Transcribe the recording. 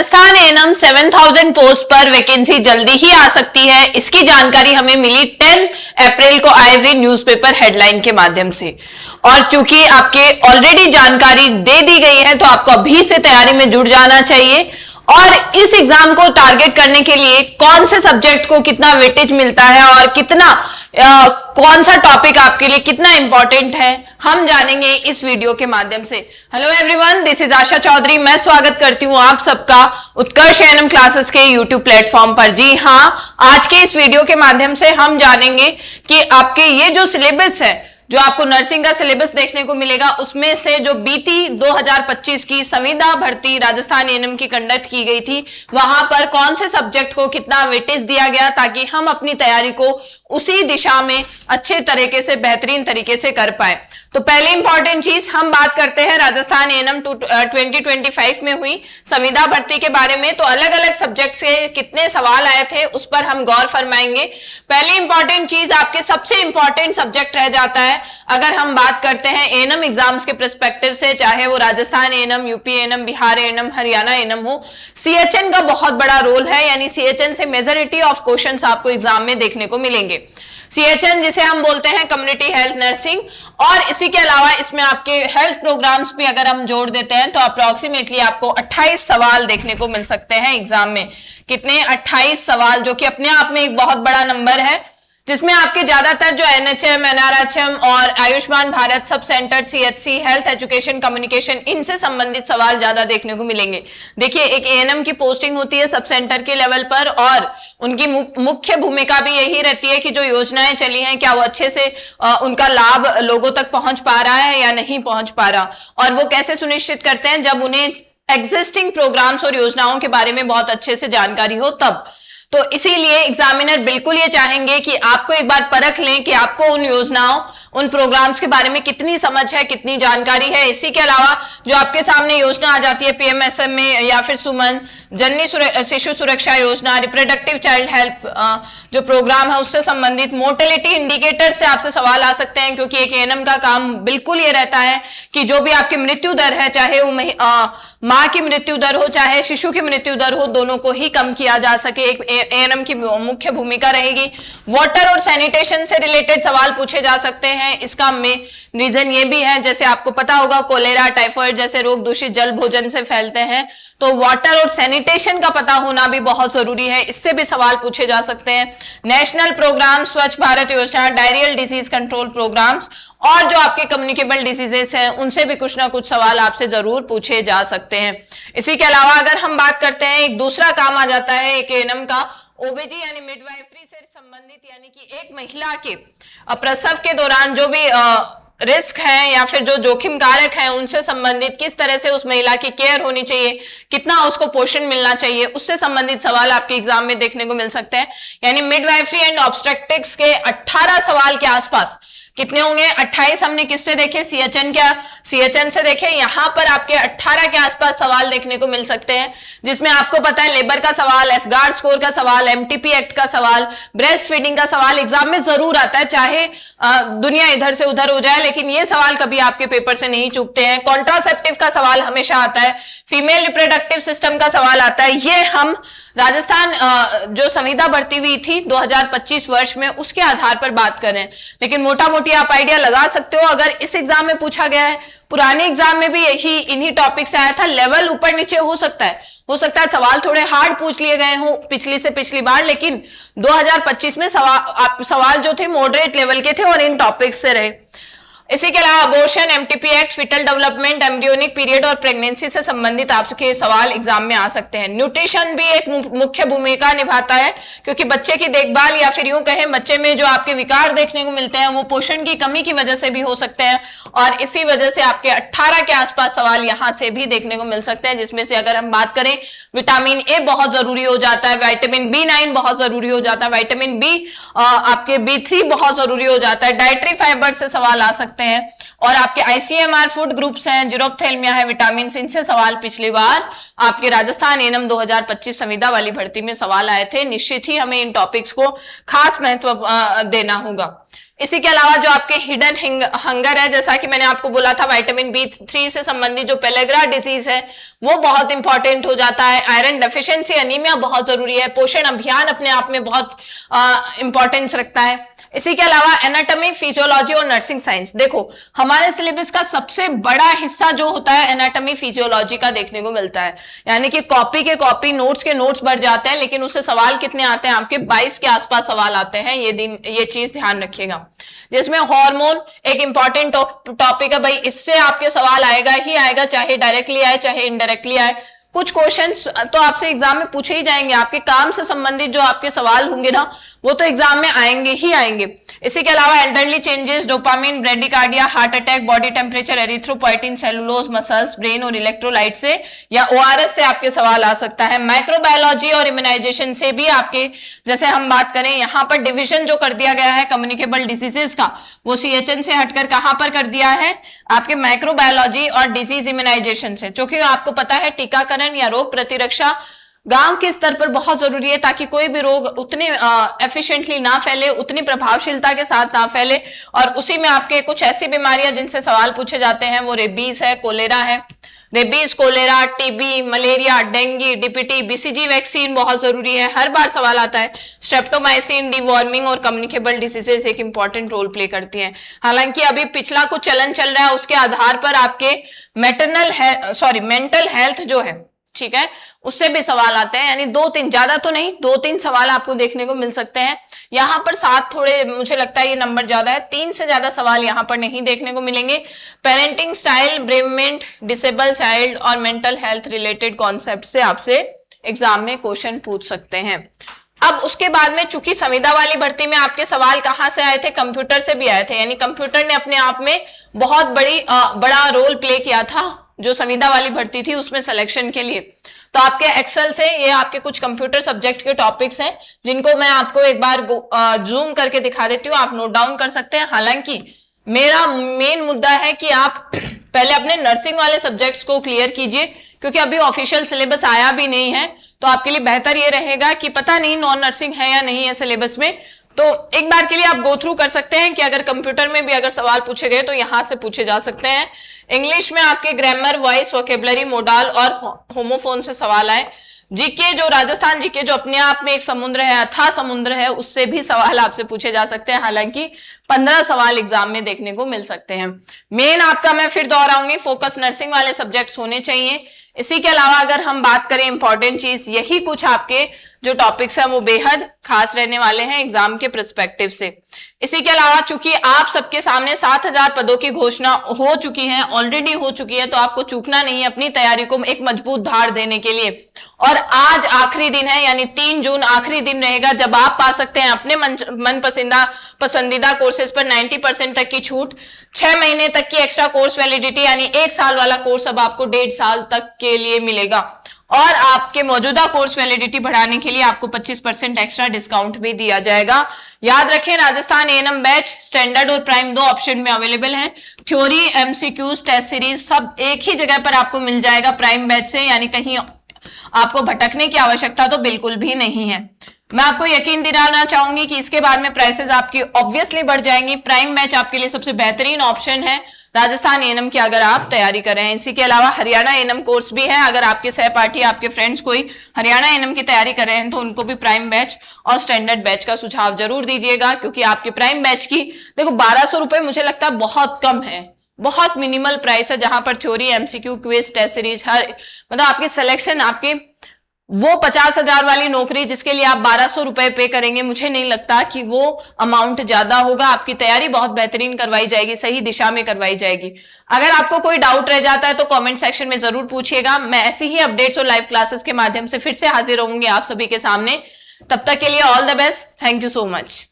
Rajasthan ANM 7000 post पर vacancy जल्दी ही आ सकती है। इसकी जानकारी हमें मिली 10 अप्रैल को आए हुए न्यूज़पेपर हेडलाइन के माध्यम से। और चूंकि आपके ऑलरेडी जानकारी दे दी गई है तो आपको अभी से तैयारी में जुट जाना चाहिए। और इस एग्जाम को टारगेट करने के लिए कौन से सब्जेक्ट को कितना वेटेज मिलता है और कितना कौन सा टॉपिक आपके लिए कितना इंपॉर्टेंट है, हम जानेंगे इस वीडियो के माध्यम से। हेलो एवरीवन, दिस इज आशा चौधरी। मैं स्वागत करती हूं आप सबका उत्कर्ष एएनएम क्लासेस के यूट्यूब प्लेटफॉर्म पर। जी हाँ, आज के इस वीडियो के माध्यम से हम जानेंगे कि आपके ये जो सिलेबस है, जो आपको नर्सिंग का सिलेबस देखने को मिलेगा, उसमें से जो बीती 2025 की संविदा भर्ती राजस्थान एएनएम की कंडक्ट की गई थी, वहां पर कौन से सब्जेक्ट को कितना वेटेज दिया गया ताकि हम अपनी तैयारी को उसी दिशा में अच्छे तरीके से, बेहतरीन तरीके से कर पाए। तो पहले इंपॉर्टेंट चीज हम बात करते हैं राजस्थान एएनएम 2025 में हुई संविदा भर्ती के बारे में। तो अलग अलग सब्जेक्ट से कितने सवाल आए थे उस पर हम गौर फरमाएंगे। पहली इंपॉर्टेंट चीज, आपके सबसे इंपॉर्टेंट सब्जेक्ट रह जाता है अगर हम बात करते हैं एएनएम एग्जाम्स के पर्सपेक्टिव से, चाहे वो Rajasthan ANM, UP ANM, Bihar ANM, Haryana ANM हो, सीएचएन का बहुत बड़ा रोल है। यानी सीएचएन से मेजॉरिटी ऑफ क्वेश्चंस आपको एग्जाम में देखने को मिलेंगे। सीएचएन जिसे हम बोलते हैं कम्युनिटी हेल्थ नर्सिंग, और इसी के अलावा इसमें आपके हेल्थ प्रोग्राम्स भी अगर हम जोड़ देते हैं तो अप्रोक्सीमेटली आपको 28 सवाल देखने को मिल सकते हैं एग्जाम में। कितने? 28 सवाल, जो कि अपने आप में एक बहुत बड़ा नंबर है, जिसमें आपके ज्यादातर जो एनएचएम, एनआरएचएम और Ayushman Bharat sub centre, CHC, health education, communication, इनसे संबंधित सवाल ज्यादा देखने को मिलेंगे। देखिए, एक एएनएम की पोस्टिंग होती है सब सेंटर के लेवल पर, और उनकी मुख्य भूमिका भी यही रहती है कि जो योजनाएं चली हैं, क्या वो अच्छे से उनका लाभ लोगों तक पहुंच पा रहा है या नहीं पहुंच पा रहा। और वो कैसे सुनिश्चित करते हैं? जब उन्हें एग्जिस्टिंग प्रोग्राम्स और योजनाओं के बारे में बहुत अच्छे से जानकारी हो तब। तो इसीलिए एग्जामिनर बिल्कुल ये चाहेंगे कि आपको एक बार परख लें कि आपको उन योजनाओं, उन प्रोग्राम्स के बारे में कितनी समझ है, कितनी जानकारी है। इसी के अलावा जो आपके सामने योजना आ जाती है पीएमएसएम में, या फिर सुमन, जननी शिशु सुरक्षा योजना, रिप्रोडक्टिव चाइल्ड हेल्थ जो प्रोग्राम है उससे संबंधित मोर्टेलिटी इंडिकेटर से आपसे सवाल आ सकते हैं, क्योंकि एक एएनएम का काम बिल्कुल ये रहता है कि जो भी आपकी मृत्यु दर है, चाहे वो माँ की मृत्यु दर हो चाहे शिशु की मृत्यु दर हो, दोनों को ही कम किया जा सके, एक एएनएम की मुख्य भूमिका रहेगी। वाटर और सैनिटेशन से रिलेटेड सवाल पूछे जा सकते हैं। इसका में रीजन ये भी है, जैसे आपको पता होगा कोलेरा, टाइफाइड जैसे रोग दूषित जल भोजन से फैलते हैं, तो वाटर और सैनिटेशन का पता होना भी बहुत जरूरी है। इससे भी सवाल पूछे जा सकते हैं। नेशनल प्रोग्राम, स्वच्छ भारत योजना, डायरियल डिजीज कंट्रोल प्रोग्राम्स, और जो आपके कम्युनिकेबल डिजीजेस हैं उनसे भी कुछ ना कुछ सवाल आपसे जरूर पूछे जा सकते हैं। इसी के अलावा अगर हम बात करते हैं, एक दूसरा काम आ जाता है एक एएनएम का, ओबीजी यानी मिडवाइफरी से संबंधित, यानी कि एक महिला के प्रसव के दौरान जो भी रिस्क है या फिर जो जोखिम कारक है उनसे संबंधित, किस तरह से उस महिला की केयर होनी चाहिए, कितना उसको पोषण मिलना चाहिए, उससे संबंधित सवाल आपके एग्जाम में देखने को मिल सकते हैं। यानी मिडवाइफरी एंड ऑब्स्टेट्रिक्स के 18 सवाल के आसपास कितने होंगे? 28 हमने किससे देखे? सीएचएन से देखे। यहां पर आपके 18 के आसपास सवाल देखने को मिल सकते हैं, जिसमें आपको पता है लेबर का सवाल, एफगार्ड स्कोर का सवाल, एमटीपी एक्ट का सवाल, ब्रेस्ट फीडिंग का सवाल एग्जाम में जरूर आता है, चाहे दुनिया इधर से उधर हो जाए, लेकिन ये सवाल कभी आपके पेपर से नहीं चूकते हैं। कॉन्ट्रासेप्टिव का सवाल हमेशा आता है, फीमेल रिप्रोडक्टिव सिस्टम का सवाल आता है। ये हम राजस्थान जो संविदा भर्ती हुई थी 2025 वर्ष में, उसके आधार पर बात कर रहे हैं, लेकिन मोटा मोटी आप आइडिया लगा सकते हो अगर इस एग्जाम में पूछा गया है। पुराने एग्जाम में भी यही इन्हीं टॉपिक से आया था। लेवल ऊपर नीचे हो सकता है सवाल थोड़े हार्ड पूछ लिए गए हों पिछली से पिछली बार, लेकिन 2025 में सवाल जो थे मॉडरेट लेवल के थे और इन टॉपिक से रहे। इसी के अलावा abortion, MTP act, foetal development, embryonic period और प्रेगनेंसी से संबंधित आपके सवाल एग्जाम में आ सकते हैं। न्यूट्रिशन भी एक मुख्य भूमिका निभाता है, क्योंकि बच्चे की देखभाल या फिर यूं कहें बच्चे में जो आपके विकार देखने को मिलते हैं वो पोषण की कमी की वजह से भी हो सकते हैं, और इसी वजह से आपके 18 के आसपास सवाल यहां से भी देखने को मिल सकते हैं, जिसमें से अगर हम बात करें विटामिन ए बहुत जरूरी हो जाता है, विटामिन B9 बहुत जरूरी हो जाता है, विटामिन बी आपके B3 बहुत जरूरी हो जाता है, डाइटरी फाइबर से सवाल आ सकते हैं, और आपके आईसीएमआर फूड ग्रुप्स हैं, जीरोप्थेल्मिया है, विटामिन, इनसे सवाल पिछली बार आपके राजस्थान एएनएम 2025 संविदा वाली भर्ती में सवाल आए थे। निश्चित ही हमें इन टॉपिक्स को खास महत्व देना होगा। इसी के अलावा जो आपके हिडन हंगर है, जैसा कि मैंने आपको बोला था, विटामिन B3 से संबंधित जो पेलेग्रा डिजीज है वो बहुत इंपॉर्टेंट हो जाता है। आयरन डेफिशिएंसी एनीमिया बहुत जरूरी है। पोषण अभियान अपने आप में बहुत इंपॉर्टेंस रखता है। इसी के अलावा एनाटॉमी, फिजियोलॉजी और नर्सिंग साइंस। देखो हमारे सिलेबस का सबसे बड़ा हिस्सा जो होता है एनाटॉमी फिजियोलॉजी का देखने को मिलता है, यानी कि कॉपी के कॉपी, नोट्स के नोट्स बढ़ जाते हैं, लेकिन उससे सवाल कितने आते हैं आपके 22 के आसपास सवाल आते हैं। ये चीज ध्यान रखिएगा। जिसमें हार्मोन एक इंपॉर्टेंट टॉपिक है भाई, इससे आपके सवाल आएगा ही आएगा, चाहे डायरेक्टली आए चाहे इनडायरेक्टली आए। कुछ क्वेश्चंस तो आपसे एग्जाम में पूछे ही जाएंगे, आपके काम से संबंधित जो आपके सवाल होंगे ना वो तो एग्जाम में आएंगे ही आएंगे। इसी के अलावा elderly changes, dopamine, bradycardia, heart attack, body temperature, erythropoietin, cellulose, muscles, brain और इलेक्ट्रोलाइट से या ORS से आपके सवाल आ सकता है। माइक्रोबायोलॉजी और इम्यूनाइजेशन से भी आपके, जैसे हम बात करें यहाँ पर डिविजन जो कर दिया गया है कम्युनिकेबल डिजीजेस का, वो CHN से हटकर कहां पर कर दिया है, आपके माइक्रोबायोलॉजी और डिजीज इम्यूनाइजेशन से। क्योंकि आपको पता है टीकाकरण या रोग प्रतिरक्षा गांव के स्तर पर बहुत जरूरी है, ताकि कोई भी रोग उतने एफिशिएंटली ना फैले, उतनी प्रभावशीलता के साथ ना फैले। और उसी में आपके कुछ ऐसी बीमारियां जिनसे सवाल पूछे जाते हैं वो रेबीज है, कोलेरा है। Rabies, cholera, TB, malaria, dengue, DPT, BCG vaccine बहुत जरूरी है, हर बार सवाल आता है। स्ट्रेप्टोमाइसिन, डिवॉर्मिंग और कम्युनिकेबल डिजीजेस एक इंपॉर्टेंट रोल प्ले करती हैं। हालांकि अभी पिछला कुछ चलन चल रहा है, उसके आधार पर आपके मेंटल हेल्थ जो है, ठीक है, उससे भी सवाल आते हैं। यानी 2-3, ज्यादा तो नहीं, 2-3 सवाल आपको देखने को मिल सकते हैं। यहाँ पर 7 थोड़े, मुझे लगता है ये नंबर ज्यादा है, 3 से ज्यादा सवाल यहाँ पर नहीं देखने को मिलेंगे। पेरेंटिंग स्टाइल, ब्रेवमेंट, डिसेबल चाइल्ड और मेंटल हेल्थ रिलेटेड कॉन्सेप्ट से आपसे एग्जाम में क्वेश्चन पूछ सकते हैं। अब उसके बाद में चूंकि संविदा वाली भर्ती में आपके सवाल कहां से आए थे, कंप्यूटर से भी आए थे, यानी कंप्यूटर ने अपने आप में बहुत बड़ा रोल प्ले किया था जो संविदा वाली भर्ती थी उसमें सिलेक्शन के लिए। तो आपके एक्सेल से ये आपके कुछ कंप्यूटर सब्जेक्ट के टॉपिक्स हैं जिनको मैं आपको एक बार जूम करके दिखा देती हूँ, आप नोट डाउन कर सकते हैं। हालांकि मेरा मेन मुद्दा है कि आप पहले अपने नर्सिंग वाले सब्जेक्ट्स को क्लियर कीजिए, क्योंकि अभी ऑफिशियल सिलेबस आया भी नहीं है। तो आपके लिए बेहतर ये रहेगा कि पता नहीं नॉन नर्सिंग है या नहीं है सिलेबस में, तो एक बार के लिए आप गो थ्रू कर सकते हैं कि अगर कंप्यूटर में भी अगर सवाल पूछे गए तो यहां से पूछे जा सकते हैं। इंग्लिश में आपके ग्रामर, वॉइस, वोकेबलरी, मोडाल और होमोफोन से सवाल आए। जीके जो राजस्थान जीके जो अपने आप में एक समुद्र है, अथाह समुद्र है, उससे भी सवाल आपसे पूछे जा सकते हैं। हालांकि 15 सवाल एग्जाम में देखने को मिल सकते हैं। मेन आपका मैं फिर दोहराऊंगी, फोकस नर्सिंग वाले सब्जेक्ट्स होने चाहिए। इसी के अलावा अगर हम बात करें इंपॉर्टेंट चीज, यही कुछ आपके जो टॉपिक्स हैं वो बेहद खास रहने वाले हैं एग्जाम के पर्सपेक्टिव से। इसी के अलावा चूंकि आप सबके सामने 7000 पदों की घोषणा हो चुकी है, ऑलरेडी हो चुकी है, तो आपको चूकना नहीं है अपनी तैयारी को एक मजबूत धार देने के लिए। और आज आखिरी दिन है, यानी 3 जून आखिरी दिन रहेगा जब आप पा सकते हैं अपने मन पसंदीदा कोर्सेज पर 90% तक की छूट, 6 महीने तक की एक्स्ट्रा कोर्स वैलिडिटी, यानी 1 साल वाला कोर्स अब आपको 1.5 साल तक के लिए मिलेगा। और आपके मौजूदा कोर्स वैलिडिटी बढ़ाने के लिए आपको 25% एक्स्ट्रा डिस्काउंट भी दिया जाएगा। याद रखें, राजस्थान A&M बैच स्टैंडर्ड और प्राइम 2 ऑप्शन में अवेलेबल है। थ्योरी, MCQs, टेस्ट सीरीज सब एक ही जगह पर आपको मिल जाएगा प्राइम बैच से, यानी कहीं आपको भटकने की आवश्यकता तो बिल्कुल भी नहीं है। मैं आपको यकीन दिलाना चाहूंगी कि इसके बाद में प्राइसेस आपकी ऑब्वियसली बढ़ जाएंगी। प्राइम बैच आपके लिए सबसे बेहतरीन ऑप्शन है राजस्थान A&M की अगर आप तैयारी कर रहे हैं। इसी के अलावा हरियाणा A&M कोर्स भी है, अगर आपके सहपाठी, आपके फ्रेंड्स कोई हरियाणा A&M की तैयारी कर रहे हैं तो उनको भी प्राइम बैच और स्टैंडर्ड बैच का सुझाव जरूर दीजिएगा। क्योंकि आपके प्राइम बैच की देखो 1200 रुपए मुझे लगता है बहुत कम है, बहुत मिनिमल प्राइस है, जहां पर theory, MCQ, quiz, test series हर मतलब आपकी सिलेक्शन, आपकी वो 50,000 वाली नौकरी जिसके लिए आप 1200 रुपए पे करेंगे, मुझे नहीं लगता कि वो अमाउंट ज्यादा होगा। आपकी तैयारी बहुत बेहतरीन करवाई जाएगी, सही दिशा में करवाई जाएगी। अगर आपको कोई डाउट रह जाता है तो कमेंट सेक्शन में जरूर पूछिएगा। मैं ऐसी ही अपडेट्स और लाइव क्लासेस के माध्यम से फिर से हाजिर होंगी आप सभी के सामने। तब तक के लिए all the best, thank you so much.